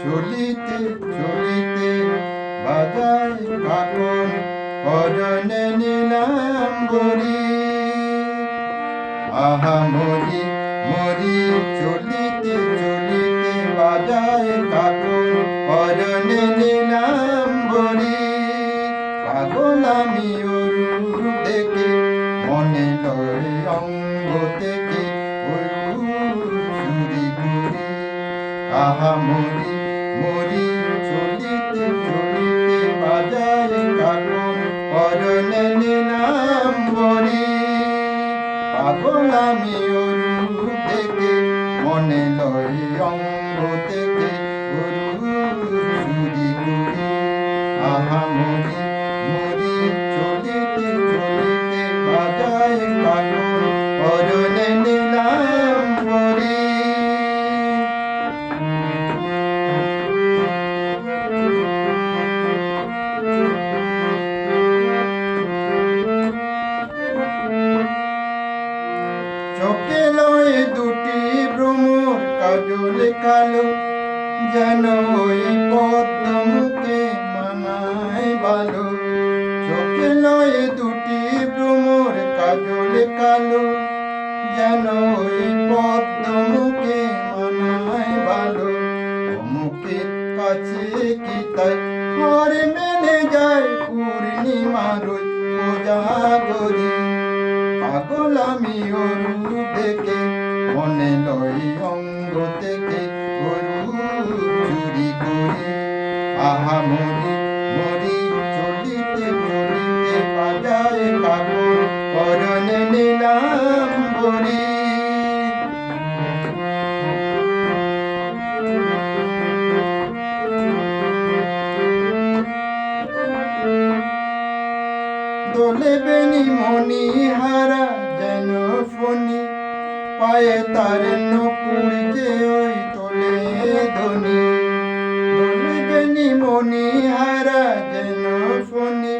চলিতে চলিতে বাজায় কাকন পরনে নিলাম গরি। আহা মরি মরি চলিতে চলিতে বাজায় কাকন পরনে নিলাম গরি। পাগল আমি ওর রূপ দেখে মনে লয় অঙ্গ থেকে ওর চুরি করি। আহা মরি মরি চলিতে চলিতে বাজায় কাকন পরনে নিলাম গরি। পাগল আমি ওর রূপ দেখে মনে লয় অঙ্গ থেকে ওর চুরি করি। আহা মরি মরি চলিতে চলিতে বাজায় কাকন পরনে নিলাম গরি। চোখে লয় দুটি ভ্রমর কাজল কালো, যেন ওই পদ্ম মুখে মানায় ভালো। চোখে লয় দুটি ভ্রমর কাজল কালো, যেন ওই পদ্ম মুখে মানায় ভালো। মুখের কাছে কি তাই ঘরে মেনে যায় পূর্ণিমার কোজাগরি। পাগল আমি ওর রূপ দেখে মনে লয় অঙ্গ থেকে ওর চুরি করি। আহা মরি মরি চলিতে চলিতে বাজায় কাকন পরনে নিলাম গরি। দোলে বেনি মনি হারা যেন ফণি, পায়ে তার নকুর যে ওই তোলে ধনি। দোলে বেনি মনি হারা যেন ফণি,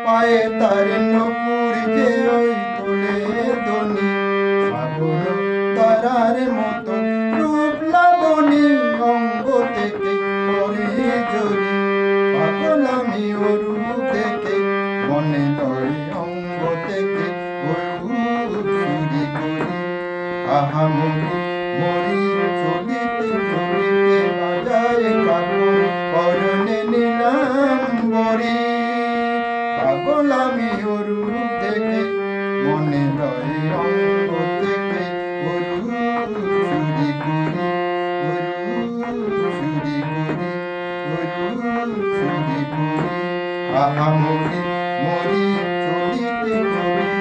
পায়ে তার নকুর যে ওই তোলে ধনি। শ্রাবণ তারার মতো রূপ লাবণী অঙ্গ থেকে করে জরি। পাগল আমি ওর রূপ দেখে মনে লয় অঙ্গ থেকে ওর চুরি করি। আহা মরি মরি চলিতে চলিতে বাজায় কাকন পরনে নিলাম গরি। পাগল আমি ওর রূপ দেখে মনে লয় অঙ্গ থেকে ওর চুরি করি। ওর চুরি করি ওর চুরি করি। আহা মরি মরি চলিতে চলিতে